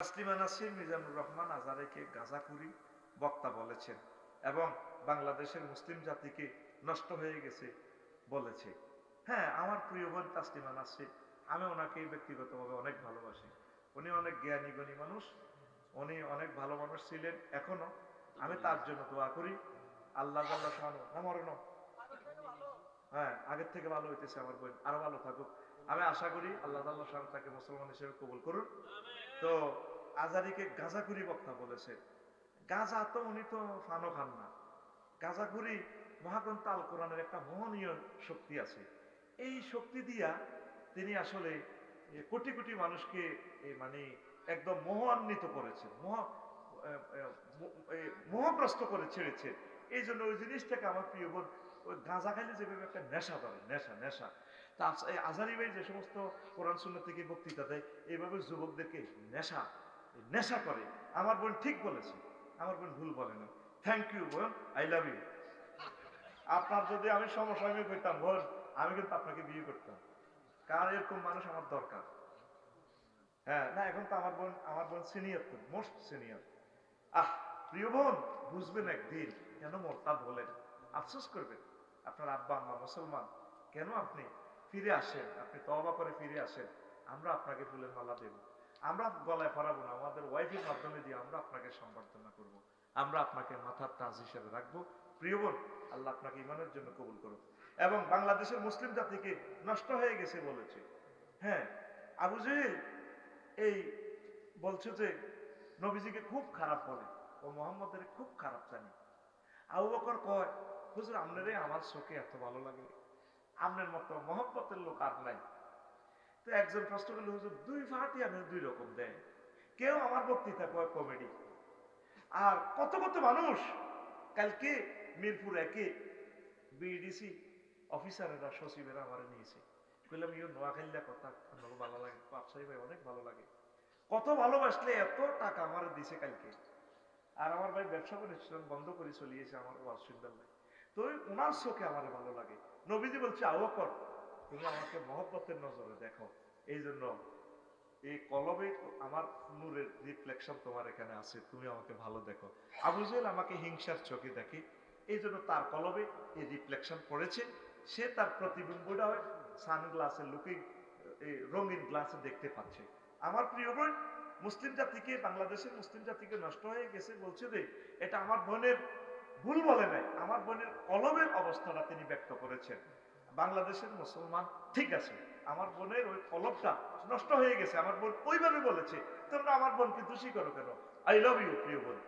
তাসলিমা নাসরিন মিজানুর রহমান আজারেকে গাঁজাখুরি বক্তা বলেছেন এবং বাংলাদেশের মুসলিম জাতিকে নষ্ট হয়ে গেছে বলেছে। হ্যাঁ, আমার প্রিয় বোন তাসলিমা নাসরিন, আমি ওনাকে ব্যক্তিগতভাবে অনেক ভালোবাসি। উনি অনেক জ্ঞানী গুণী মানুষ, উনি অনেক ভালো মানুষ ছিলেন, এখনো আমি তার জন্য দোয়া করি। আল্লাহ আল্লাহ শাহানো হ্যাঁ, আগের থেকে ভালো হইতেছে, আমার বোন আরো ভালো থাকুক। আমি আশা করি আল্লাহ আল্লাহ শাহানো তাকে মুসলমান হিসেবে কবুল করুন। তো আজারিকে গাঁজাখুরি বক্তা বলেছে। গাঁজা তো উনি তো ফানো খান না। গাঁজাখুরি মহাগ্রন্থ আল কোরআনের একটা মোহনীয় শক্তি আছে। এই শক্তি দিয়া তিনি আসলে কোটি কোটি মানুষকে মানে একদম মোহান্বিত করেছেন, মোহগ্রস্ত করে ছেড়েছে। এই জন্য ওই জিনিসটাকে আমার প্রিয় বোন, ওই গাঁজা খাইলে যেভাবে একটা নেশা ধরে, নেশা নেশা তা আজারি ভাই যে সমস্ত কোরআন সুন্নাহ থেকে বক্তৃতা দেয়, এইভাবে যুবকদেরকে নেশা নেশা করে। আমার বোন ঠিক বলেছে, আমার বোন ভুল বলে না। থ্যাংক ইউ বোন, আই লাভ ইউ। আপনার যদি আমি সমসাময়িক হইতাম বোন, আমি কিন্তু আপনাকে বিয়ে করতাম, কারণ এরকম মানুষ আমার দরকার। হ্যাঁ, না এখন তো আমার বোন সিনিয়র, তো মোস্ট সিনিয়র। আহ, প্রিয় বোন, বুঝবেন একদিন কেন মোরতাদ হলেন, আফসোস করবেন। আপনার আব্বা আম্মা মুসলমান, কেন আপনি ফিরে আসেন, আপনি তওবা করে ফিরে আসেন। আমরা আপনাকে ফুলের মালা দেব, আমরা গলায় পরাবো না, আমাদের ওয়াইফের মাধ্যমে দিয়ে আমরা আপনাকে সম্বর্ধনা করব, আমরা আপনাকে মাথার তাজ হিসেবে রাখবো। প্রিয় বোন, আল্লাহ আপনাকে ইমানের জন্য কবুল করুন। এবং বাংলাদেশের মুসলিম জাতিকে নষ্ট হয়ে গেছে বলেছে। হ্যাঁ, আবু জেহেল এই বলছে যে নবীজিকে খুব খারাপ বলে, ও মোহাম্মদের খুব খারাপ জানি। আবু বকর কয়, হুজুর আপনারে আমার চোখে এত ভালো লাগে, আপনার মতো মহব্বতের লোক আর নাই। তো একজন প্রশ্ন করলো, হুজুর দুই ফাটি আমি দুই রকম দেয়, কেউ আমার বক্তৃতা কয় কমেডি, আর কত কত মানুষ কালকে মিরপুর একে বিডিসি অফিসারেরা সচিবেরা আমার নিয়েছে, বললাম ইউ নোয়াখাইলা কথা আপনাকে ভালো লাগে, ব্যবসায়ী ভাই অনেক ভালো লাগে, কত ভালোবাসলে এত টাকা আমার দিছে কালকে। আর আমার ভাই ব্যবসা প্রতিষ্ঠান বন্ধ করে চলিয়েছে আমার ওয়াজ সুন্দর নাই, তো ওনার চোখে আমার ভালো লাগে। নবীজি বলছে, আবু বকর তুমি আমাকে মহব্বতের নজরে দেখো, এই জন্য এই কলবে আমার নূরের রিফ্লেকশন তোমার এখানে আছে, তুমি আমাকে ভালো দেখো। আবু জেহেল আমাকে হিংসার চোখে দেখে, এই জন্য তার কলবে এই রিফ্লেকশন পড়েছে, সে তার প্রতিবিম্বটা হয় সানগ্লাসে লুকিং, রঙিন গ্লাসে দেখতে পাচ্ছে। আমার প্রিয় বোন, মুসলিম জাতিকে, বাংলাদেশের মুসলিম জাতিকে নষ্ট হয়ে গেছে বলছে যে, এটা আমার বোনের ভুল বলে নাই, আমার বোনের কলবের অবস্থাটা তিনি ব্যক্ত করেছেন। বাংলাদেশের মুসলমান ঠিক আছে, আমার বোনের ওই কলবটা নষ্ট হয়ে গেছে, আমার বোন ওইভাবে বলেছে, তোমরা আমার বোনকে দোষী করো কেন? আই লাভ ইউ প্রিয় বোন,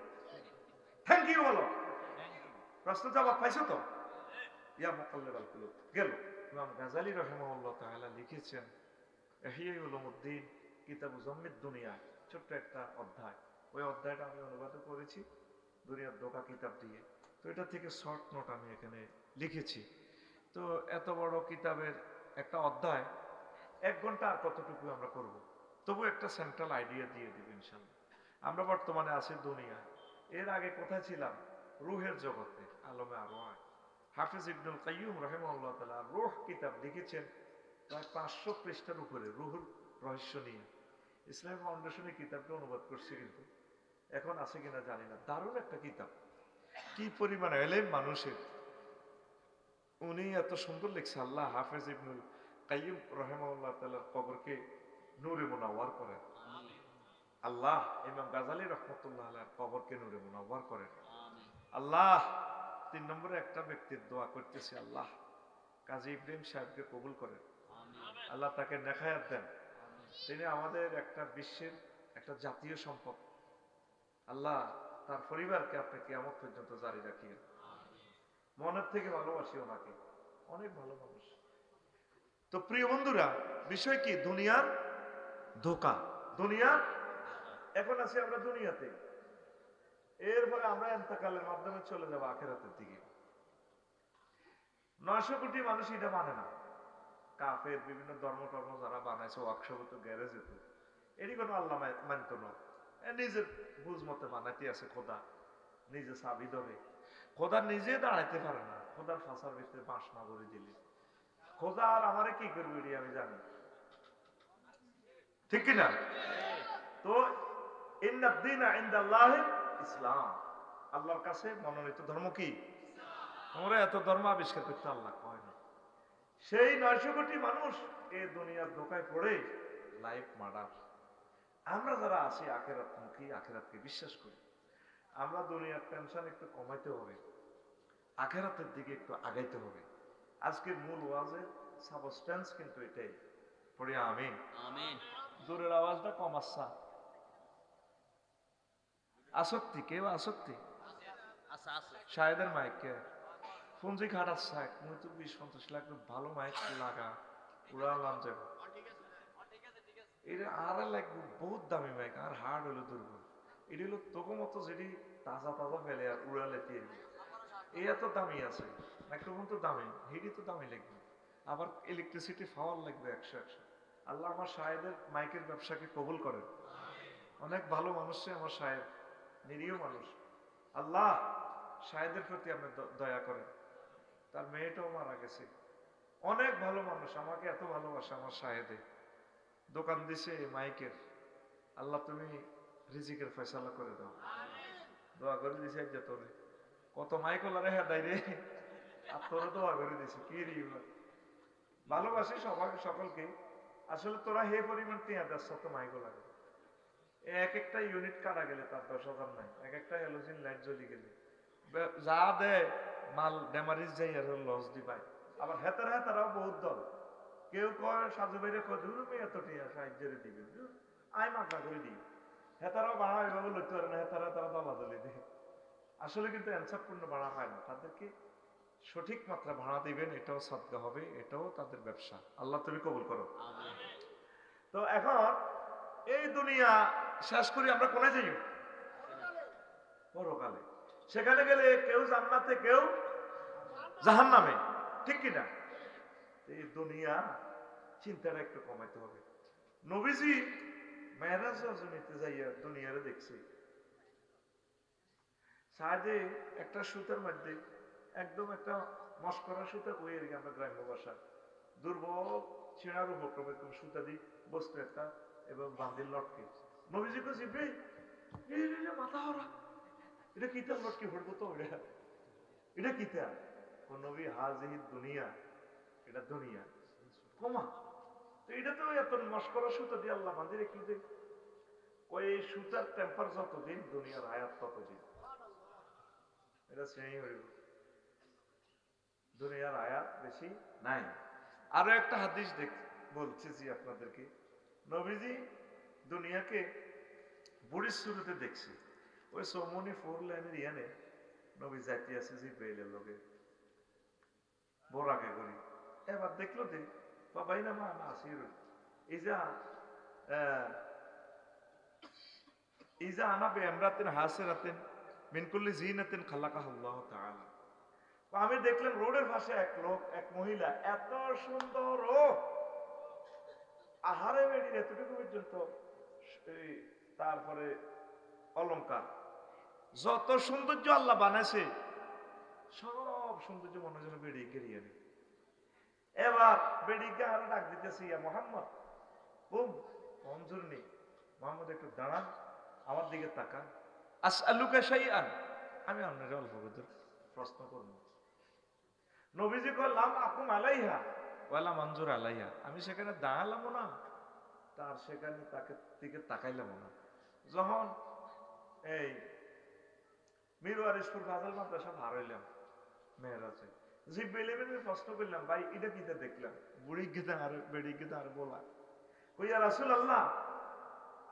থ্যাংক ইউ বলো। প্রশ্ন জবাব পাইছো তো? ইয়া মুকাল্লিবাল কুলুব গেল। ইমাম গাজালি রাহিমাহুল্লাহ তাআলা লিখেছেন ইহইয়া উলুমুদ্দিন কিতাব উজাম্মিদ দুনিয়া, ছোট্ট একটা অধ্যায়। ওই অধ্যায়টা আমি অনুবাদ করেছি দুনিয়ার দোকা কিতাব দিয়ে। তো এটা থেকে শর্ট নোট আমি এখানে লিখেছি। তো এত বড় কিতাবের একটা অধ্যায় 1 ঘন্টা আর কতটুকু আমরা করব, তবু একটা সেন্ট্রাল আইডিয়া দিয়ে দিব ইনশাল্লাহ। আমরা বর্তমানে আছি দুনিয়ায়, এর আগে কোথায় ছিলাম? রুহের জগতে, আলমে আরওয়াহ। হাফিজ ইবনুল কাইয়্যুম রাহিমাহুল্লাহ তাআলা রূহ কিতাব লিখেছেন প্রায় 500 পৃষ্ঠার উপরে, রুহুর রহস্য নিয়ে। ইসলাম ফাউন্ডেশনের কিতাবটা অনুবাদ করছে, কিন্তু এখন আছে কিনা জানি না। দারুণ একটা কিতাব, কি পরিমাণ এলেম মানুষের, উনি এত সুন্দর লিখছে। আল্লাহ হাফেজ ইবনুল কাইয়্যুম রাহিমাহুল্লাহ তাআলার কবরকে নূরে মুনাওয়ার করেন। আল্লাহ ইমাম গাজালি রাহমাতুল্লাহ আলাইহির কবরকে নূরে মুনাওয়ার করেন। আল্লাহ 3 নম্বরে একটা ব্যক্তির দোয়া করতেছি, আল্লাহ কাজী ইব্রাহিম সাহেবকে কবুল করেন, আল্লাহ তাকে নেখায়াত দেন। তিনি আমাদের একটা বিশ্বের একটা জাতীয় সম্পদ। আল্লাহ তার পরিবারকে আপনি কিয়ামত পর্যন্ত জারি রাখিয়েন। মনের থেকে ভালোবাসি ওনাকে, অনেক ভালো মানুষ। তো প্রিয় বন্ধুরা, বিষয় কি? দুনিয়ার ধোকা, দুনিয়া। এখন আছি আমরা দুনিয়াতে, এরপরে আমরা ইন্তেকালের মাধ্যমে চলে যাবো আখিরাতের দিকে। 900 কোটি মানুষ এটা মানে না। কাফের বিভিন্ন ধর্ম টর্ম যারা বানাইছে, ওয়ার্কশপ তো গ্যারেজ হতো, এরই কোনো আল্লাহ মানত না। নিজের বুঝ মতে বানাইতে আছে। খোদা নিজে চাবি ধরে, খোদা নিজে দাঁড়াইতে পারে না, খোদার ফাঁসার ভিতরে বাঁশ না ভরে দিলে খোদা আর আমারে কি করবে এটি আমি জানি, ঠিক কিনা? তো ইন্নাদ দীনা ইনদাল্লাহিল ইসলাম, আল্লাহর কাছে মনোনীত ধর্ম কি? তোমরা এত ধর্ম আবিষ্কার করতে আল্লাহ কয় না। সেই 900 কোটি মানুষ এই দুনিয়ার ধোকায় পড়ে লাইফ মার্ডার। আমরা যারা আছি আখিরাত মুখী, আখিরাতকে বিশ্বাস করি, আমরা দুনিয়ার টেনশন একটু কমাইতে হবে, আখিরাতের দিকে একটু আগাইতে হবে। আজকের মূল ওয়াজের সাবস্টেন্স কিন্তু এটাই। পড়ি আমিন। আমিন। দূরের আওয়াজটা কম আসছে। আসক্তি, কেউ আসক্তি আচ্ছা আছে। শাহেদের মাইকে পুঞ্জি খাটাচ্ছে, মুই তো 20-50 লাখ ভালো মাইক লাগা উড়ালাম যাবে। এটা আর লাগবে বহুত দামি মাইক, আর হার্ড হলো দুর্বল। এটি হলো তোকে মতো যেটি তাজা তাজা ফেলে আর উড়ালে দিয়ে এই এত দামি আছে, মাইক্রোফোন তো দামি, হিডি তো দামি লাগবে, আবার ইলেকট্রিসিটি পাওয়ার লাগবে 100-100। আল্লাহ আমার শাহেদের মাইকের ব্যবসাকে কবুল করেন। অনেক ভালো মানুষ আমার শাহেদ, নিরীহ মানুষ। আল্লাহ শাহেদের প্রতি আপনি দয়া করেন। তার মেয়েটাও মারা গেছে, অনেক ভালো মানুষ, আমাকে এত ভালোবাসে আমার শাহেদে। দোকান দিছে মাইকের, আল্লাহ তুমি রিজিকের ফয়সালা করে দাও। দোয়া করে দিছে যে তোরে কত মাইক ওলারে হেদাই রে, আর তোরে দোয়া করে দিছে কি রে। ভালোবাসি সবাই সকলকে, আসলে তোরা হে পরিমাণ টিয়া দেশ তো মাইক লাগে। এক একটা ইউনিট কাটা গেলে তার 10,000 নাই, এক একটা হ্যালোজিন লাইট জ্বলি গেলে যা দেয় মাল ড্যামারিজ যাই আর লস দি পায়। আবার হেতারাও বহুত দল, কেউ কয় সাজু বাইরে কয় ধরু মেয়ে এত টিয়া সাহায্যের দিবেন, আয় মাগনা করে দিই। হেতারাও বাড়া এভাবে লইতে পারে না, হেতারা তারা দলা দলি দেয়। আসলে কিন্তু অ্যান্সারপূর্ণ ভাড়া হয় না, তাদেরকে সঠিক মাত্রা ভাড়া দিবেন, এটাও সদকা হবে, এটাও তাদের ব্যবসা। আল্লাহ তুমি কবুল করো। তো এখন এই দুনিয়া শেষ করি আমরা কোথায় যাই? পরকালে। সেখানে গেলে কেউ জান্নাতে, কেউ জাহান্নামে, ঠিক কিনা? এই দুনিয়া চিন্তাটা একটু কমাইতে হবে। নবীজি মেরাজ রজনীতে যাইয়া দুনিয়ারে দেখছি, সাজে একটা সুতার মধ্যে একদম একটা মস্করা সুতা বই আর কি, আমরা গ্রাম্য ভাষা দুর্বল ছেঁড়ার উপক্রম এরকম সুতা দিয়ে বস্তু একটা এবং বান্দিল লটকে। নবীজি কো জিব্রে এই মাথা হরা, এটা কিতাব লটকে ভরবো তো, এটা কিতাব ও নবী হাজিহি দুনিয়া, এটা দুনিয়া কমা। তো এটা তো এত মস্করা সুতা দিয়ে আল্লাহ বান্ধি রেখে দে, ওই সুতার টেম্পার যতদিন দুনিয়ার আয়াত ততদিন। এটা শ্রেণী হইব, দুনিয়ার আয়াত বেশি নাই। আরো একটা হাদিস বলতেছি আপনাদেরকে। নবীজি দুনিয়াকে বুড়ির শুরুতে দেখছি, ওই সৌমনি 4 লাইনের ইয়ানে নবী যাইতে আছে জিব্রাইলের লগে বোরাকে করি। এবার দেখলো যে বাবাই না মা না আসির ইজা ইজা আনা বে আমরাতিন হাসিরাতিন মিন কুল্লি জিনাতিন খালাকাহুল্লাহু তাআলা। আমি দেখলাম রোডের পাশে এক লোক, এক মহিলা, এত সুন্দর, ও আহারে বেড়ি এতটুকু পর্যন্ত, তারপরে অলংকার, যত সৌন্দর্য আল্লাহ বানাইছে সব সৌন্দর্য মনে যেন বেড়ি গেরিয়ে নেই। এবার বেড়িকে আরো ডাক দিতেছি, মোহাম্মদ বুম মঞ্জুর নেই, মোহাম্মদ একটু দাঁড়ান, আমার দিকে তাকান, আসআলুকা শাইআন, আমি আপনার অল্প প্রশ্ন করবো। নবীজি কলাম আকুম আলাইহা ওয়ালা মঞ্জুর আলাইহা, আমি সেখানে দাঁড়ালাম না, তার সেখানে তাকে দিকে তাকাইলাম না। যখন এই মিরওয়ারিশপুর ফাজিল মাদ্রাসা ভার হইলাম মেয়েরাজে, জিব্রাইল প্রশ্ন করলাম, ভাই এটা কিতে দেখলাম? বুড়ি গীতা আর বেড়ি গীতা আর বলা কইয়া রাসূলুল্লাহ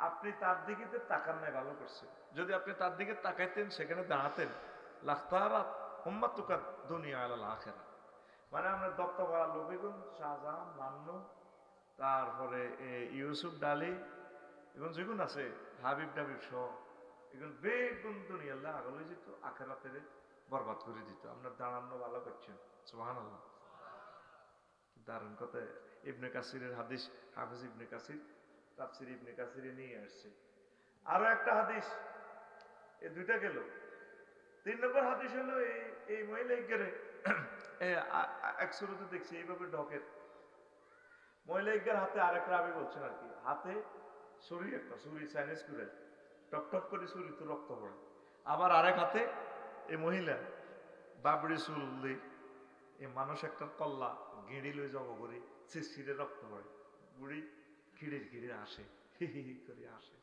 আপনি তার দিকে তাকান নাই, ভালো করছে। যদি আপনি তার দিকে তাকাইতেন, সেখানে দাঁড়াতেন, লাখতারাত উম্মাতুকা দুনিয়া আলাল আখিরা, মানে আমরা দত্ত করা লোকজন শাহজাহান, মান্নু, তারপরে ইউসুফ ডালি এবং যেগুন আছে হাবিব ডাবিব সহ এগুলো বেগুন দুনিয়াল্লাহ আগলে যেত, আখেরাতের বরবাদ করে দিত। আপনার দাঁড়ানো ভালো করছেন, সুবহানাল্লাহ। দারুণ কথা। ইবনে কাসিরের হাদিস, হাফিজ ইবনে কাসির তাফসির ইবনে কাসিরে নিয়ে আসছে। আরো একটা হাদিস, এই দুইটা গেল। 3 নম্বর হাদিস হলো এই মহিলা গেলে এক শুরুতে দেখছি এইভাবে ঢকের মহিলা হাতে আরেক রাবি বলছেন আর কি, হাতে ছুরি, একটা ছুরি চাইনিজ করে টপ টপ করে চুরি তো রক্ত পড়ে। আবার আরেক হাতে এই মহিলা বাবরি চুল দিয়ে এই মানুষ একটা কল্লা গেঁড়ি লই যাব করি শিশিরে রক্ত পড়ে। বুড়ি খিড়ির খিড়ির আসে, হি হি হি করে আসে,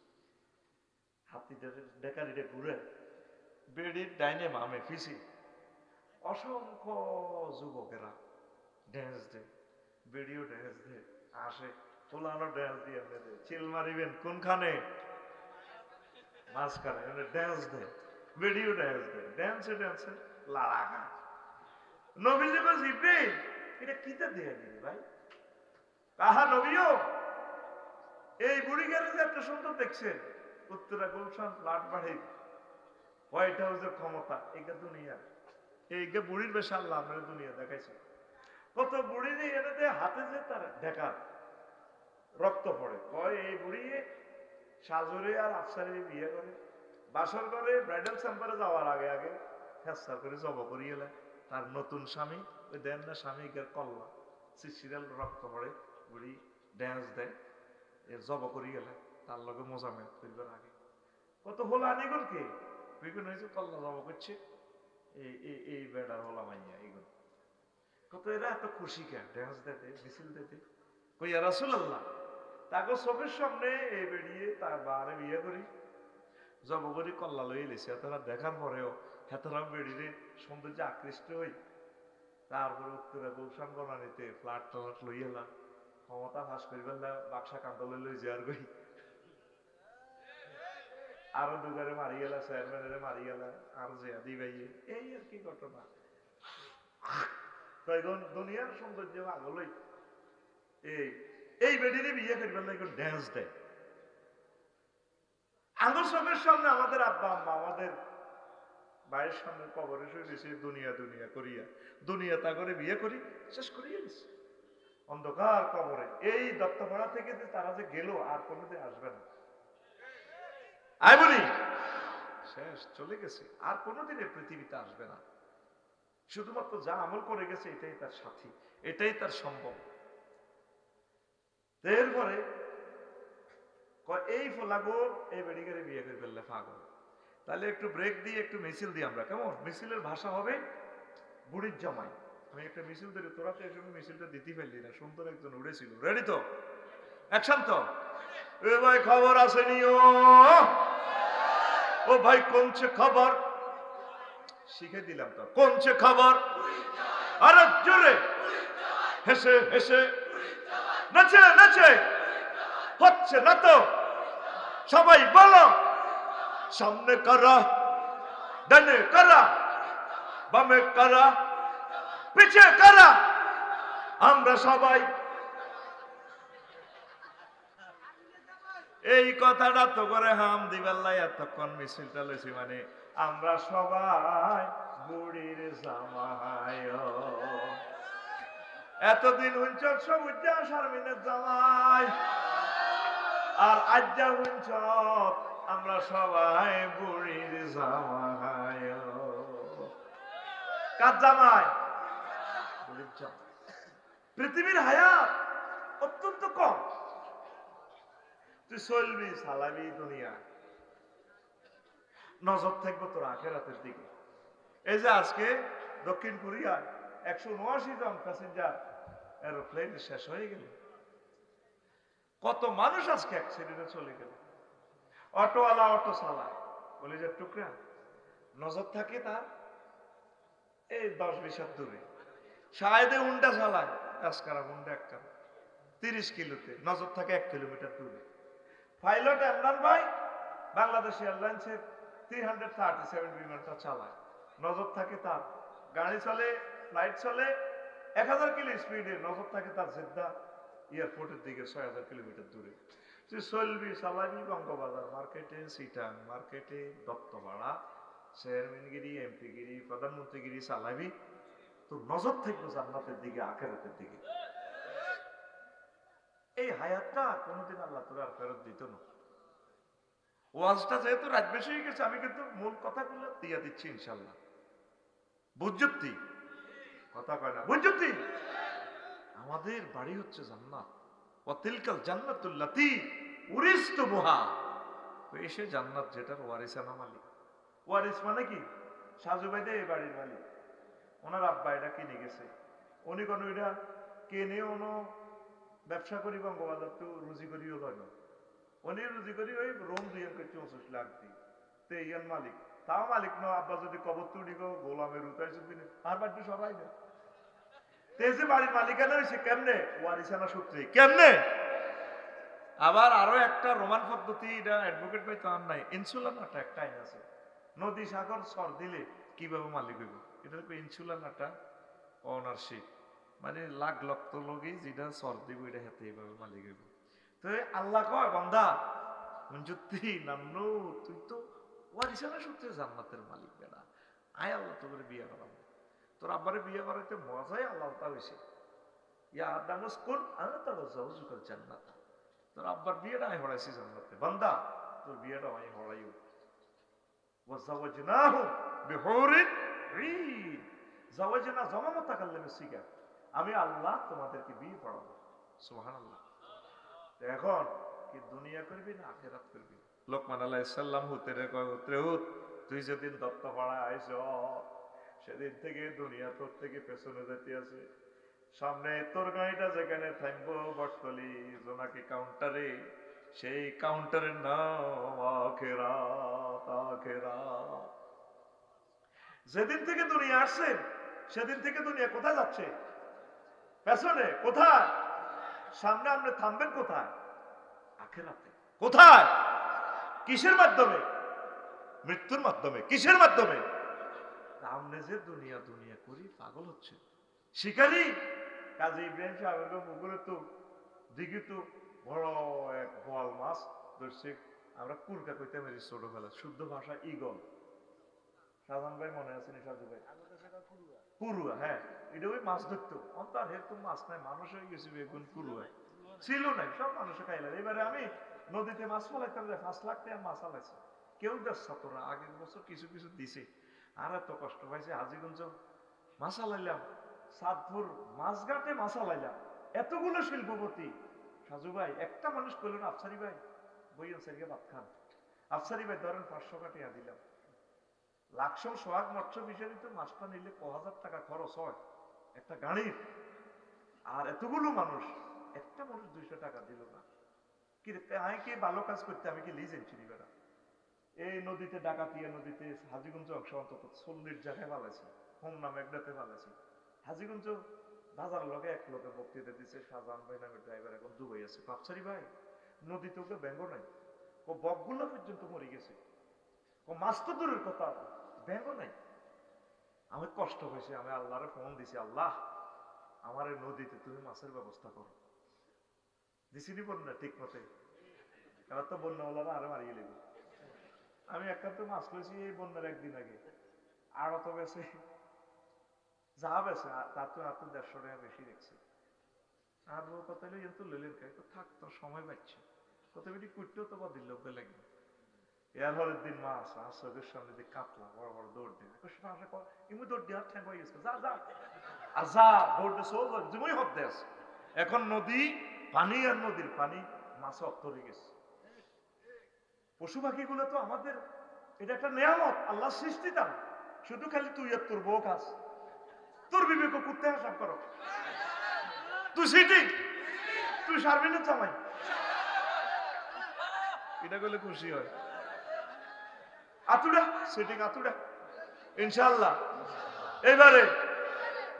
হাতিটা ডেকারিটা ঘুরে বেড়ির ডাইনে মামে ফিসি অসংখ্য যুবকেরা ড্যান্স দেয়, বেড়িও ড্যান্স দেয়, আসে ফুলানো ড্যান্স দিয়ে চিল মারিবেন কোনখানে, মাঝখানে ড্যান্স দেয়, বেড়িও ড্যান্স দেয়, ড্যান্সে ড্যান্সে লাড়াকা। নবীজি বলছি ইব্রাহিম এটা কিতা দেয়া দিবি ভাই, কাহা নবীও এই বুড়ি গ্যারেজে এত সুন্দর দেখছেন, উত্তরা গুলশান ফ্ল্যাট বাড়ি হোয়াইট হাউসের ক্ষমতা, এইটা দুনিয়া, এইটা বুড়ির বেশ আল্লাহ আপনার দুনিয়া দেখাইছে। কত বুড়ি নেই এনে হাতে যে তার ঢেকা রক্ত পড়ে, কয় এই বুড়ি সাজরে আর আফসারে বিয়ে করে, বাসর করে ব্রাইডাল চেম্বারে যাওয়ার আগে আগে ফেসা করে জব করি এলে তার নতুন স্বামী ওই দেন না স্বামীকে কল্লা সিরিয়াল রক্ত পড়ে, বুড়ি ড্যান্স দেয়, এর জব করি গেলে তার লগে মোজামেত করবার আগে কত হলো আনিগুন কে বিগুন হয়েছে কল্লা জব করছে, এই বেড়ার হলা মাইয়া এইগুলো কত এরা এত খুশি কে ড্যান্স দিতে মিছিল দিতে। কইয়া রাসূলুল্লাহ তাকে চোখের সামনে এই বেরিয়ে তার বারে বিয়ে করি জব করি কল্লা লই লেছে, তারা দেখার পরেও হেতারা বেড়িয়ে সৌন্দর্যে আকৃষ্ট হই, তারপরে উত্তরে গুলশান বনানিতে ফ্ল্যাট ট্লাট লই এলাম, ক্ষমতা ফাঁস করি ফেললাম, বাক্সা কান্দলে লই যার গই আরো দুগারে মারি গেলা, চেয়ারম্যানের মারি গেলা, আর যে আদি ভাইয়ে এই আর কি ঘটনা। কয়েকজন দুনিয়ার সৌন্দর্য আগলই এই বেডিরে বিয়ে করি ফেললে এখন ড্যান্স দেয় আগর চোখের সামনে। আমাদের আব্বা আম্মা আমাদের ভাইয়ের সামনে কবরে শুয়ে গেছে দুনিয়া দুনিয়া করিয়া, দুনিয়া তা করে বিয়ে করি শেষ করিয়ে গেছে অন্ধকার কবরে। এই দত্তপাড়া থেকে যে তারা যে গেল আর কোনোদিন আসবে না, আই বলি শেষ চলে গেছে, আর কোনোদিন এই পৃথিবীতে আসবে না। শুধুমাত্র যা আমল করে গেছে এটাই তার সাথী, এটাই তার সম্ভব। এরপরে এই ফলাগোর এই বেড়িগারে বিয়ে করে ফেললে পাগল। তাহলে একটু ব্রেক দিয়ে একটু মিছিল দিই আমরা, কেমন? মিছিলের ভাষা হবে বুড়ির জামাই। আমি একটা মিছিল ধরি, তোরা তো এই সময় মিছিলটা দিতে ফেললি না, সুন্দর একজন উড়েছিল। রেডি তো? অ্যাকশন তো? এ ভাই খবর আসেনি ও ভাই কোনছে খবর, শিখে দিলাম তো কোনছে খবর, আরে জোরে হেসে হেসে নাচে নাচে হচ্ছে না তো, সবাই বলো সামনে কারা, ডানে কারা, বামে কারা, পিছে কারা, আমরা সবাই। এই কথাটা তো করে হাম দিবেল্লাই এতক্ষণ মিছিলটা লইছি, মানে আমরা সবাই বুড়ির জামাই। এতদিন হুঞ্চ সবুজা শারমিনের জামাই, আর আজ্জা হুঞ্চ আমরা সবাই বুড়ির জামাই। কার জামাই? বুড়ির জামাই। পৃথিবীর হায়াত অত্যন্ত কম, তুই চলবি চালাবি দুনিয়া, নজর থাকবো তোর আখেরাতের দিকে। এই যে আজকে দক্ষিণ কোরিয়া 179 জন প্যাসেঞ্জার এরোপ্লেন শেষ হয়ে গেল, কত মানুষ আজকে অ্যাক্সিডেন্টে চলে গেল। অটোওয়ালা অটো চালায় বলে যে টুকরা, নজর থাকে তার এই 10-20 হাত দূরে, শায়দে উন্ডা চালায় আজকারা উন্ডা একটা 30 কিলোতে, নজর থাকে 1 কিলোমিটার দূরে। পাইলট ইমরান ভাই বাংলাদেশ এয়ারলাইন্সের 337 বিমানটা চালায়, নজর থাকে তার, গাড়ি চলে ফ্লাইট চলে 1000 কিলো স্পিডে, নজর থাকে তার জেদ্দা এয়ারপোর্টের দিকে 6000 কিলোমিটার দূরে। তুই চলবি চালাবি বঙ্গবাজার মার্কেটে, সিটাং মার্কেটে, দত্তপাড়া, চেয়ারম্যানগিরি, এমপিগিরি, প্রধানমন্ত্রীগিরি চালাবি, তোর নজর থাকবে জান্নাতের দিকে, আখেরাতের দিকে। এই হায়াতটা কোনোদিন আল্লাহ তোর আর ফেরত দিত না। ওয়াজটা যেহেতু রাত বেশি হয়ে গেছে, আমি কিন্তু মূল কথাগুলো দিয়ে দিচ্ছি ইনশাল্লাহ। বুঝতি কথা কয় না, বুঝতি আমাদের বাড়ি হচ্ছে জান্নাত, ওয়া তিলকাল জান্নাতুল্লাতী উরিসতুমুহা, এসে জান্নাত যেটার ওয়ারিসানা মালিক। ওয়ারিস মানে কি? সাজু ভাই এই বাড়ির মালিক, ওনার আব্বা এটা কিনে গেছে, উনি কোনো এটা কেনে ono ব্যবসা করি বঙ্গবাজার তো রুজি করিও লয় না, উনি রুজি করি ওই রোম 2 লাখ দিই তো ইয়ান মালিক। তাও মালিক ন, আব্বা যদি কবর তুলি গো গোলামের উতাই আর বাড়ি সবাই না। তেজে বাড়ির মালিকানা হয়েছে কেমনে? ওয়ারিসানা সূত্রে। কেমনে? আবার আরো একটা রোমান পদ্ধতি, এটা অ্যাডভোকেট ভাই তো আর নাই, ইনসুলার নাটা একটা আইন আছে। নদী সাগর সর দিলে কিভাবে মালিক হইব, এটা ইনসুলার নাটা অনারশিপ, মানে লাখ লক্ষ লোকই যেটা সর দিব এটা হাতে এইভাবে মালিক হইব। তো আল্লাহ কয় বান্দা মঞ্জুতি নান্নু তুই তো ওয়ারিসানা সূত্রে জান্নাতের মালিক বেড়া, আয় আল্লাহ তোকে বিয়ে করাবো। তোর আব্বারে বিয়ে করাইতে মজাই আল্লাহটা হয়েছে। ইয়া আদামস কোন আনা তার জাওজুকাল জান্নাত, তোর আব্বার বিয়েটা আমি হড়াইছি জান্নাতে, বান্দা তোর বিয়েটা আমি হড়াইও। ওয়াজাওয়াজনাহু বিহুরিন ঈন, জাওয়াজনা জমা মুতাকাল্লিম সিগা, আমি আল্লাহ তোমাদেরকে বিয়ে পড়াবো। সুবহানাল্লাহ। এখন কি দুনিয়া করবি না আখিরাত করবি? লোকমান আলাইহিস সালাম হুতেরে কয়, হুতরে হুত, তুই যেদিন দত্তপাড়ায় আইছ সেদিন থেকে দুনিয়া তোর থেকে পেছনে যেতে আছে। সামনে তোর গাড়িটা যেখানে থামবো বটতলি জোনাকি কাউন্টারে, সেই কাউন্টারের নাম আখিরাত। আখিরাত। যেদিন থেকে দুনিয়া আসছে সেদিন থেকে দুনিয়া কোথায় যাচ্ছে? পেছনে। কোথায়? সামনে। আপনি থামবেন কোথায়? আখিরাতে। কোথায়? কিসের মাধ্যমে? মৃত্যুর মাধ্যমে। কিসের মাধ্যমে? সামনে যে দুনিয়া দুনিয়া করি পাগল হচ্ছে শিকারি। কাজী ইব্রাহিম সাহেবের পুকুরে তো দিঘি তো বড় এক বোয়াল মাছ ধরছে, আমরা কুরকা কইতে পারি ছোটবেলা, শুদ্ধ ভাষা ইগল। সাজান ভাই মনে আছে নি? সাজু ভাই পুরুয়া, হ্যাঁ এটা ওই মাছ ধরতো। অন্তর হের তো মাছ নাই, মানুষ হয়ে গেছে বেগুন পুরুয়া ছিল নাই, সব মানুষে খাইলাম। এবারে আমি নদীতে মাছ ফলাইতাম, 5 লাখ টাকা মাছ আলাইছে, কেউ দেখছ তোরা আগের বছর কিছু কিছু দিছে। আর এত কষ্ট পাইছে হাজিগঞ্জ মাছ আলাইলাম, সাতপুর মাছঘাটে মাছ আলাইলাম, এতগুলো শিল্পপতি। সাজু ভাই একটা মানুষ কইল না, আফসারি ভাই বইয়েন সেরকে ভাত খান। আফসারি ভাই ধরেন 500 টাকা দিলাম। লাখশো সোহাগ মৎস্য ফিশারি তো মাছটা নিলে 1000 টাকা খরচ হয় একটা গাড়ির, আর এতগুলো মানুষ একটা মানুষ 200 টাকা দিল না। কি আমি কি ভালো কাজ করতে, আমি কি লিজ এনছি বেড়া? এই নদীতে ডাকাতিয়া, নদীতে হাজিগঞ্জ অংশ অন্তত 40 জায়গায় পালাইছি, হোম নামে একটাতে পালাইছি। হাজিগঞ্জ বাজার লগে এক লোকে বক্তৃতা দিচ্ছে, শাহজাহান ভাই নামের ড্রাইভার এখন দুবাই আছে। আফসারি ভাই নদীতে ওকে ব্যঙ্গ নাই, ও বকগুলো পর্যন্ত মরে গেছে, ও মাছ তো দূরের কথা, ব্যঙ্গ নাই। আমি কষ্ট হয়েছে, আমি আল্লাহরে ফোন দিছি, আল্লাহ আমার এই নদীতে তুমি মাছের ব্যবস্থা করো। দিছিনি বন্যা ঠিক মতে? এবার তো বন্যাওয়ালারা আরো মারিয়ে লেগে। আমি একান্ত মাছ লইছি এই বন্যার একদিন আগে, আড়ত বেছে যা বেছে তার তো 150 টাকা বেশি দেখছে। আর বউ কথা হলো কিন্তু লইলেন খাই তো থাক, তোর সময় পাচ্ছে কত বেটি কুটতেও তো বাদিল লোক লাগবে। এর পরের দিন মাছ আর চোখের সামনে দিয়ে কাতলা বড় বড় দৌড় দিয়ে ইমু দৌড় দিয়ে ঠ্যাং হয়ে গেছে, যা যা আর যা দৌড় দিয়ে চল যেমন হত দেশ। এখন নদী পানি, আর নদীর পানি মাছে অত্তরে গেছে। পশু পাখিগুলো তো আমাদের, এটা একটা নিয়ামত, আল্লাহ সৃষ্টি তার। শুধু খালি তুই আর তোর বউ কাজ, তোর বিবেক করতে হিসাব করো। তুই সিটি, তুই সারবিনের জামাই, এটা করলে খুশি হয়। আতুড়া সিটিং আতুড়া ইনশাআল্লাহ। এবারে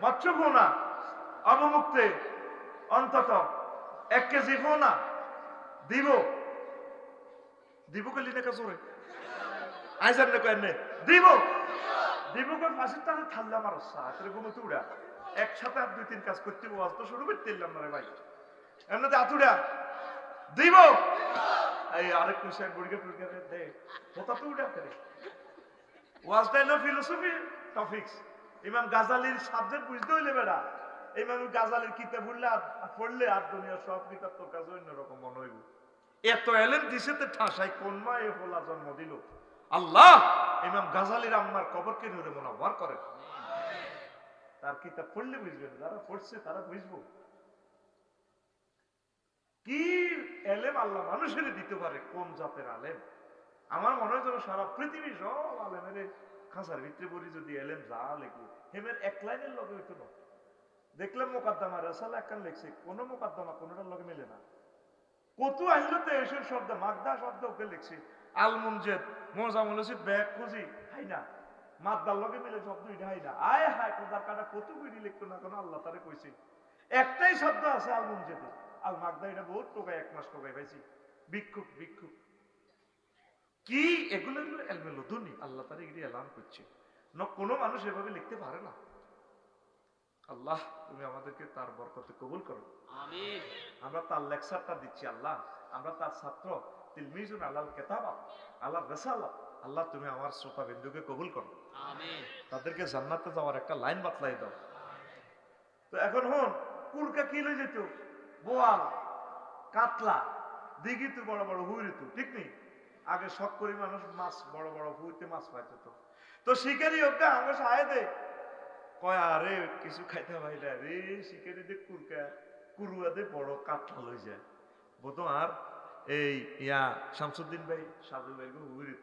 মৎস্য পোনা অবমুক্তে অন্তত 1 কেজি পোনা দিব। দিব কে লিনে কাজরে আইজার নে কয়েন দিব, দিব কে ফাঁসির টানে ঠাল্লা আমার সাথে ঘুমোতে উড়া একসাথে আর 2-3 কাজ করতে ওয়াজ তো শুরু করতে এলাম না রে ভাই, এমনিতে আতুড়া দিব। এই আরেক কোশ্চেন বুড়িকে টুড়কে দে কথা তো উড়া করে ওয়াজটা হলো ফিলোসফি টপিকস। ইমাম গাজালির সাবজেক্ট বুঝতে হইলে বেড়া, ইমাম গাজালির কিতাব পড়লে আর দুনিয়ার সব কিতাব তোর কাছে অন্যরকম মনে হইব। এত এলেন দিছেতে ঠাসাই কোন মা এ হোলা জন্ম দিল আল্লাহ। ইমাম গাজালির আম্মার কবরকে নূরে মুনাওয়ার করেন। তার কিতাব পড়লে বুঝবেন, যারা পড়ছে তারা বুঝবো কি এলেম আল্লাহ মানুষের দিতে পারে, কোন জাতের আলেম। আমার মনে হয় যেন সারা পৃথিবী সব আলেমের খাঁচার ভিতরে পড়ি যদি এলেম যা লিখবে হেমের এক লাইনের লগে হইতো না। দেখলাম মোকাদ্দমা রেসালা একখান লিখছে, কোন মোকাদ্দমা কোনটার লগে মিলে না। কত আইলো তো এসব শব্দ মাগদা শব্দ ওকে লিখছে, আল মুনজেদ মোজামুল হসিদ ব্যাগ খুঁজি হাই না, মাদ্দার লগে মিলে শব্দ এটা হাই না। আয় হায় কোদার কাটা কত বিড়ি লিখতো না কেন, আল্লাহ তারে কইছে একটাই শব্দ আছে আল মুনজেদে, আল মাগদা এটা বহুত টোকায়, 1 মাস টোকায় পাইছি। ভিক্ষুক ভিক্ষুক কি এগুলো এগুলো এলমে লদুনি, আল্লাহ তারা এগুলি এলান করছে না, কোনো মানুষ এভাবে লিখতে পারে না। আল্লাহ তুমি আমাদেরকে তার বরকতে কবুল করো, আমিন। আমরা তার লেকচারটা দিচ্ছি আল্লাহ, আমরা তার ছাত্র, তিলমিজুন আলাল কিতাবা আল্লাহ রিসালাত, আল্লাহ তুমি আমার শ্রোতা বিন্দুকে কবুল করো, আমিন। তাদেরকে জান্নাতে যাওয়ার একটা লাইন বাতলাই দাও। তো এখন হন কুরকা কি লই যেত, বোয়াল কাতলা দিঘি তো বড় বড় হুইরে তো ঠিক নেই, আগে শখ করি মানুষ মাছ বড় বড় হুইতে মাছ পাইতো। তো শিকারি ওকে আগে সাহায্য দে কয় আরে কিছু খাইতে পারি না রে, শিকারি দে কুরকা কুরুয়া দে বড় কাতলা লই যায় বোধ। আর এই ইয়া শামসুদ্দিন ভাই সাজু ভাই গো হুইরে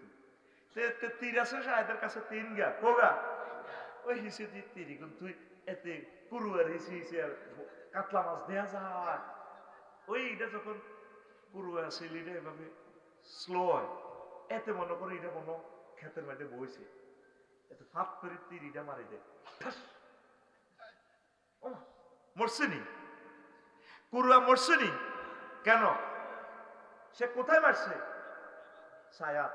তো তীর আছে সাহেদের কাছে 3 গা কোগা ওই হিসে দি তিরি গুন তুই এতে কুরুয়ার হিসে হিসে আর কাতলা মাছ দেয়া যায়। ওই এটা যখন কুরুয়া সিলিটা এভাবে স্লো হয়, এতে মনে করে এটা মনে ক্ষেতের মধ্যে বইছে, এতে ফাঁক করে তীরিটা মারি দেয়, মরছেনি কুরুয়া মরছেনি কেন, সে কোথায় মারছে ছায়াত,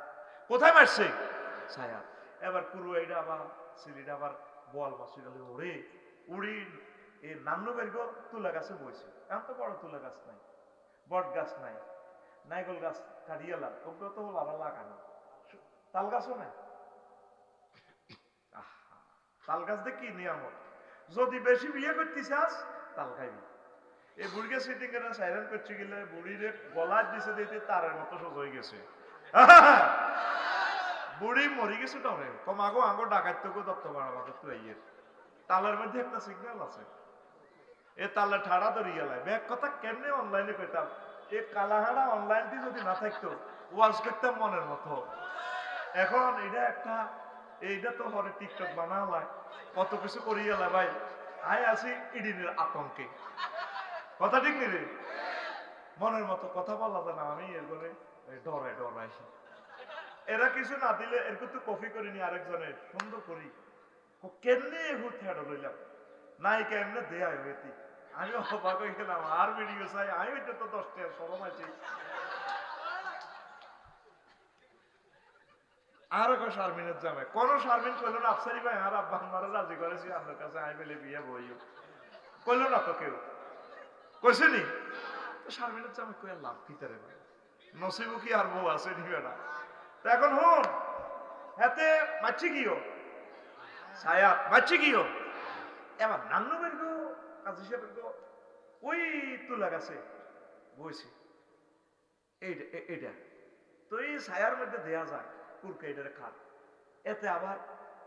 কোথায় মারছে ছায়াত। এবার কুরুয়া এটা আবার সিলিটা আবার বল মাসি গেলে ওরে উড়ি এই নান্নু বের তুলা গাছে বইছে, এখন তো বড় তুলা গাছ নাই, বট গাছ নাই, নাইকল গাছ কাটিয়ালাম ওগুলো তো আবার লাগানো, তাল গাছও নাই। তাল গাছ দিয়ে কি নিয়ামত, যদি বেশি বিয়ে করতে চাস তাল খাইবি। এই বুড়িকে সিটিং এর সাইলেন করতে গেলে বুড়ির গলা দিছে দিতে তারের মতো সোজ হয়ে গেছে, বুড়ি মরি গেছে ডরে কম আগো আঙ্গো ডাকাত তো দত্ত বাড়াবাদ তো ইয়ের তালের মধ্যে একটা সিগন্যাল আছে, এ তালে ঠাড়া ধরিয়ে লাই ব্যাগ কথা কেমনে অনলাইনে পেতাম, এই কালাহাড়া অনলাইন দিয়ে যদি না থাকতো ওয়াজ করতাম মনের মতো। এখন এটা একটা এইটা তো হরে টিকটক বানালায় কত কিছু করিয়ে লাই ভাই, আয় আসি ইডিনের আতঙ্কে, কথা ঠিক নেই রে, মনের মতো কথা বলা যায় না, আমি এরপরে ডরাই ডরাই। এরা কিছু না দিলে এরকম তো কপি করিনি আরেকজনের সুন্দর করি কেমনে হুট হেঁড়ো লইলাম নাই কেমনে দেয়া হইতি, আমি অবাক হয়ে গেলাম আর ভিডিও চাই, আমি এটা তো 10 টাকা সরম আছি। আর শারমিনের জামে কোন শারমিন কইল না আফসারি ভাই আর আব্বা আমারে রাজি করেছি আপনার কাছে আই বলে বিয়ে বইও কইল না তো কেউ কইছেনি, তো শারমিনের জামে কই লাভ ভিতরে ভাই নসিবু কি আর বউ আছে নিবে না। তো এখন হন হাতে মাছি গিও ছায়াত মাছি গিও, এবার নান্নু বের গো কাজী সাহেবের গো ওই তুলা গাছে বইছে এইটা তো এই ছায়ার মধ্যে দেয়া যায় কুরকা এটারে খান, এতে আবার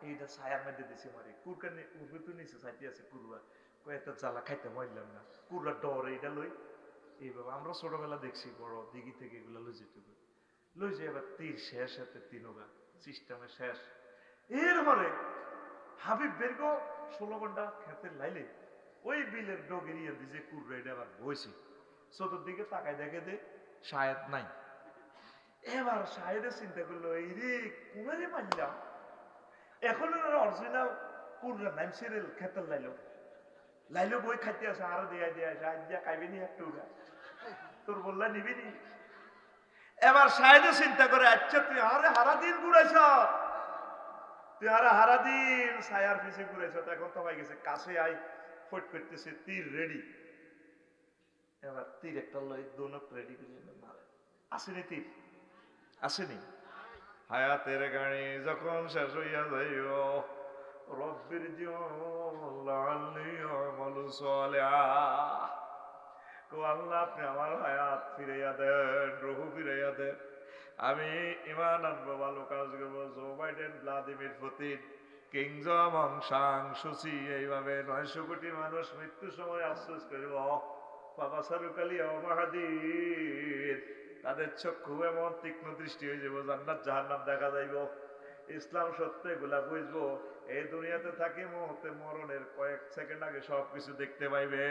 এইটা ছায়ার মধ্যে দিছে মারি কুরকা উর্বে তো নিচে চাইতে আছে কুরুয়া এত জ্বালা খাইতে মারলাম না, কুরুয়া ডর এইটা লই এইভাবে আমরা ছোটবেলা দেখছি বড় দিঘি থেকে এগুলো লই যেতে লই যে এবার তীর শেষ হাতে 3 গা সিস্টেমে শেষ। এরপরে হাবিব বেরগো 16 ঘন্টা খেতে লাইলে ওই বিলের ডগেরিয়া দিয়ে যে কুরুয়া এটা আবার বইছে, চতুর্দিকে তাকায় দেখে দে শায়দ নাই। এবার শাহেদের চিন্তা করলো এই রে কুমারে মারলাম, এখন অরিজিনাল কুররা নাম সিরিয়াল খেতে লাইলো বই খাইতে আছে আরো দেয়া দেয়া আছে আজ দিয়া খাইবি নি একটু তোর বললা নিবি নি। এবার শাহেদে চিন্তা করে আচ্ছা তুই আরে হারা দিন ঘুরাইছ, তুই আরে হারা দিন ছায়ার পিছে ঘুরাইছ, এখন তো হয়ে গেছে কাছে আই ফট করতেছে তীর রেডি, এবার তীর একটা লই দোনক রেডি করে মারে, আসেনি তীর আসেনি, হায়াতের গাড়ি যখন শেষ হইয়া যাইও রব্বির আল্লাহ আপনি আমার হায়াত ফিরাইয়া দেন, রহু ফিরাইয়া দেন, আমি ইমান আনবো ভালো কাজ করবো, জো বাইডেন ভ্লাদিমির পুতিন কিং জং সাং সুচি এইভাবে 900 কোটি মানুষ মৃত্যুর সময় আফসোস করব বাবা সারুকালি মাহাদির তাদের চক্ষু এমন তীক্ষ্ণ দৃষ্টি হয়ে যাবো, জান্নাত জাহান্নাম দেখা যাইব, ইসলাম সত্য এগুলা বুঝবো। এই দুনিয়াতে থাকি মুহূর্তে মরণের কয়েক সেকেন্ড আগে সবকিছু দেখতে পাইবে।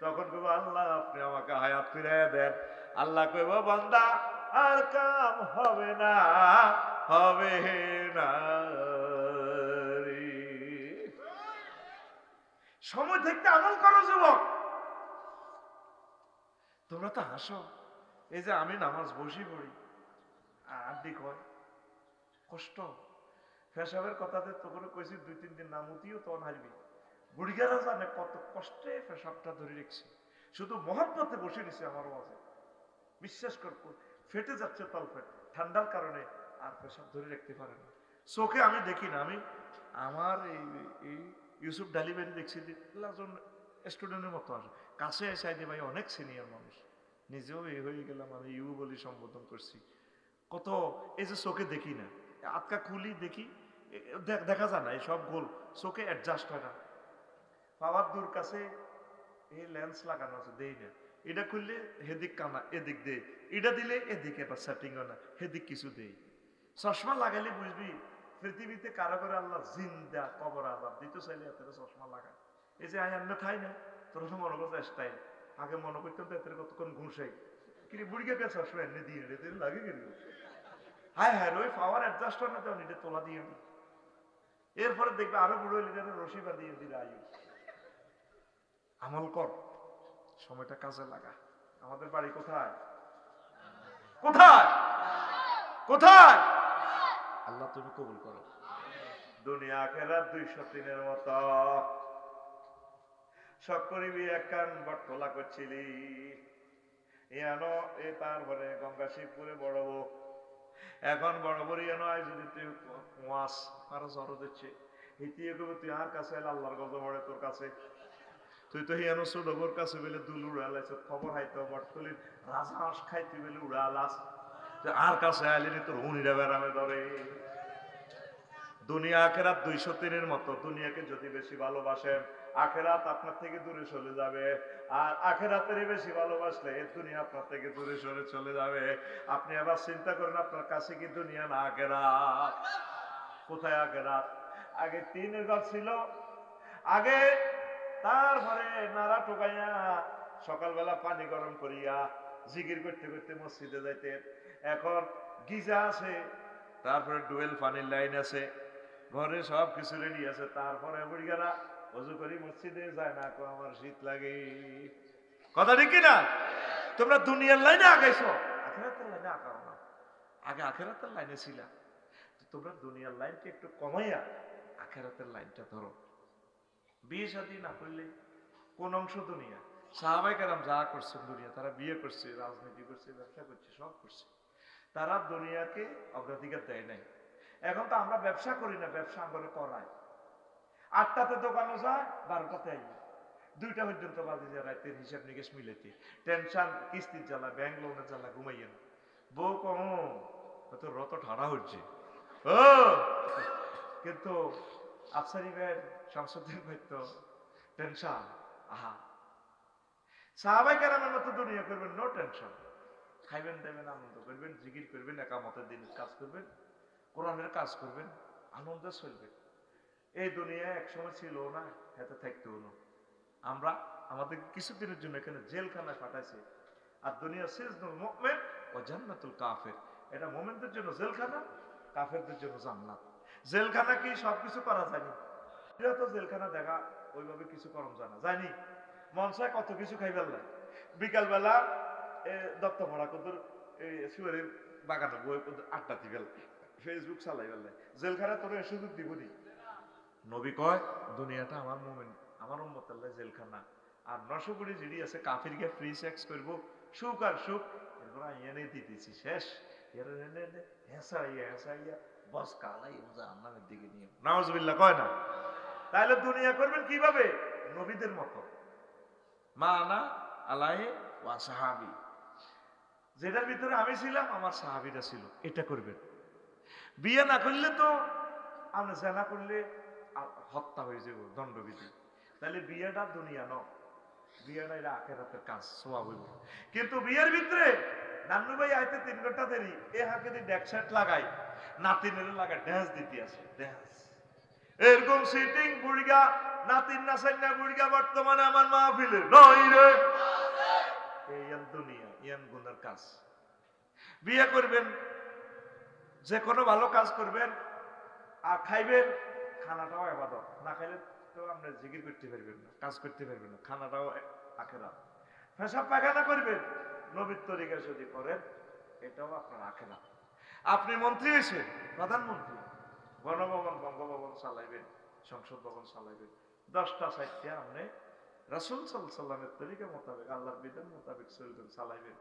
তখন কইব আল্লাহ আপনি আমাকে হায়াত ফিরাইয়া দেন। আল্লাহ কইব বান্দা আর কাম হবে না, হবে না রে। সময় থাকতে আমল করো যুবক। তোমরা তো হাসো, এই যে আমি নামাজ বসি পড়ি আড্ডি কয় কষ্ট, পেশাবের কথাতে তো করে কইছি 2-3 দিন না মুতিও তখন হারবি। বুড়িগারা জানে কত কষ্টে পেশাবটা ধরে রেখেছি, শুধু মহব্বতে বসে দিছে আমার মাঝে। বিশ্বাস কর ফেটে যাচ্ছে তলপেট ঠান্ডার কারণে, আর পেশাব ধরে রাখতে পারে না। চোখে আমি দেখি না, আমি আমার এই ইউসুফ ডালিবাড়ি দেখছি স্টুডেন্টের মতো আসে, কাছে এসে দিয়ে ভাই অনেক সিনিয়র মানুষ, নিজেও এই হয়ে গেলাম, আমি ইউ বলি সম্বোধন করছি। কত এই যে চোখে দেখি না, আটকা খুলি দেখি দেখা যায় না, এই সব গোল চোখে অ্যাডজাস্ট হয় না। পাওয়ার দূর কাছে এই লেন্স লাগানো আছে, দেই না। এটা খুললে হেদিক কানা এদিক দেই, এটা দিলে এদিকে আবার সেটিং হয় না, হেদিক কিছু দেই। চশমা লাগাইলে বুঝবি পৃথিবীতে কারো করে আল্লাহ জিন্দা কবর আজাব দিতে চাইলে এত চশমা লাগায়। এই যে আই আন্না খাই না, তোর মনে করছে স্টাইল, আগে মনে করতাম তো এত কতক্ষণ ঘুষাই কিন্তু বুড়িকে কে চশমা এনে দিয়ে লাগে কিন্তু হায় হায় ওই পাওয়ার অ্যাডজাস্ট হয় না, তো এটা তোলা দিয়ে আমি এরপরে দেখবে আরো বুড়ো লিটারে রশি বাঁধিয়ে দিলে আয়ু। আমল কর, সময়টা কাজে লাগা। আমাদের বাড়ি কোথায় কোথায় কোথায়? আল্লাহ তুমি কবুল করো। দুনিয়া আখিরাত 203 মতো সব করিবি একখান বটতলা করছিলি ইয়ানো এ, তারপরে গঙ্গা শিবপুরে বড় বউ, এখন বড় বড় ইয়ানো আয় যদি তুই মাছ আরো জড়ো দিচ্ছে হিতিয়ে কবি তুই আর কাছে আল্লাহর গজব পড়ে তোর কাছে, তুই তো হিয়ানো ছোটবোর কাছে বেলে দুল উড়ালাইছ, খবর হাইতো বটতলির রাজহাঁস খাইতে বেলে উড়ালাস, আর কাছে আইলি তোর হুনিরা বেড়ামে ধরে। দুনিয়া আখেরাত 203 মতো, দুনিয়াকে যদি বেশি ভালোবাসেন আখেরাত আপনার থেকে দূরে চলে যাবে, আর আখেরাতের বেশি ভালোবাসলে এই দুনিয়া আপনার থেকে দূরে সরে চলে যাবে। আপনি আবার চিন্তা করেন আপনার কাছে কি দুনিয়া না আখেরাত? কোথায় আখেরাত? আগে টিনের ঘর ছিল, আগে তারপরে নাড়া টোকাইয়া সকালবেলা পানি গরম করিয়া জিকির করতে করতে মসজিদে যাইতেন। এখন গিজা আছে, তারপরে ডুয়েল পানির লাইন আছে, ঘরে সব কিছু রেডি আছে, তারপরে বুড়িগারা অজু করি মসজিদে যায় না, আমার শীত লাগে। কথা ঠিক না? তোমরা দুনিয়ার লাইনে আগাইছো, আখেরাতের লাইনে আগাও না। আগে আখেরাতের লাইনে ছিলা, তোমরা দুনিয়ার লাইনকে একটু কমাইয়া আখেরাতের লাইনটা ধরো। বিয়ে শাদী না করলে কোন অংশ দুনিয়া? সাহাবায়ে কেরাম যা করছেন দুনিয়া, তারা বিয়ে করছে, রাজনীতি করছে, ব্যবসা করছে, সব করছে, তারা দুনিয়াকে অগ্রাধিকার দেয় নাই। এখন তো আমরা ব্যবসা করি না, ব্যবসা আমরা করাই। 8টাতে দোকানে যায়, 12টাতে আই, 2টা পর্যন্ত বাজে যায় রাতের হিসাব নিকেশ মিলাইতে। টেনশন, কিস্তির জ্বালা, ব্যাংক লোনের জ্বালা, ঘুমাইয়েন। বউ কম তো রত ঠাড়া হচ্ছে ও, কিন্তু আফসারি ভাই শামসুদ্দিন ভাই তো টেনশন। আহা, সাহাবায়ে কেরামের মতো দুনিয়া করবেন, নো টেনশন, খাইবেন দেবেন, আনন্দ করবেন, জিকির করবেন, একামতের দিন কাজ করবেন, কোরআনের কাজ করবেন, আনন্দে চলবেন। এই দুনিয়া একসময় ছিল না, এতে থাকতেও না। আমরা আমাদের কিছুদিনের জন্য এখানে জেলখানায় পাঠাইছে, আর দুনিয়া সিজনুল মুমিন ও জান্নাতুল কাফির, এটা মুমিনদের জন্য জেলখানা, কাফেরদের জন্য জান্নাত। জেলখানা কি সবকিছু করা যায়নি? এটা তো জেলখানা দেখা ওইভাবে কিছু করম জানা যায়নি। মন চায় কত কিছু খাই ফেললাম, বিকালবেলা দত্ত ভরা কদর শুয়ারের বাগানে বই আড্ডা দি ফেল, ফেসবুক চালাই ফেললাই, জেলখানা তোর সুযোগ দিবনি। নবী কয় দুনিয়াটা আমার মুমিন আমার উম্মত আল্লাহ জেলখানা, আর 900 কোটি জিডি আছে কাফির গিয়ে ফ্রি সেক্স করবো, সুখ আর সুখ এরপর এনে দিতেছি শেষ, হেসাইয়া বস কালাই জাহান্নামের দিকে নিয়ে নাউজুবিল্লাহ কয় না। তাহলে দুনিয়া করবেন কিভাবে? নবীদের মতো, মা আনা আলাই ওয়া সাহাবি, যেটার ভিতরে আমি ছিলাম আমার সাহাবীরা ছিল, এটা করবেন। বিয়ে না করলে তো আমরা জানা করলে হত্যা হয়ে যাব, দণ্ডবিধি। তাহলে বিয়েটা দুনিয়া ন, বিয়েটা এটা আখেরাতের কাজ, সওয়াব হইব। কিন্তু বিয়ের ভিতরে নান্নু ভাই আইতে 3 ঘন্টা দেরি, এ হাকে দি ডেক সেট লাগাই, নাতিনের লাগা ড্যান্স দিতে আছে, ড্যান্স। এরকম সিটিং বুড়িগা, নাতিন নাচাই না বুড়িগা বর্তমানে আমার মাহফিলে নই রে। এই ইয়ান দুনিয়া, ইয়ান গুনার কাজ। বিয়ে করবেন, যে কোনো ভালো কাজ করবেন, আর খাইবেন, খানাটাও ইবাদত। না খাইলে তো আপনি জিকির করতে পারবেন না, কাজ করতে পারবেন না, খানাটাও আখেরাত। পেশাব পায়খানা করবেন, নবীর তরিকা যদি করেন, এটাও আপনার আখেরাত। আপনি মন্ত্রী হয়েছেন, প্রধানমন্ত্রী, গণভবন বঙ্গভবন চালাইবেন, সংসদ ভবন চালাইবেন, 10টা 4টা আপনি রাসূল সাল্লাল্লাহু আলাইহি ওয়াসাল্লামের তরিকা মোতাবেক, আল্লাহর বিধান মোতাবেক চলবেন, চালাইবেন।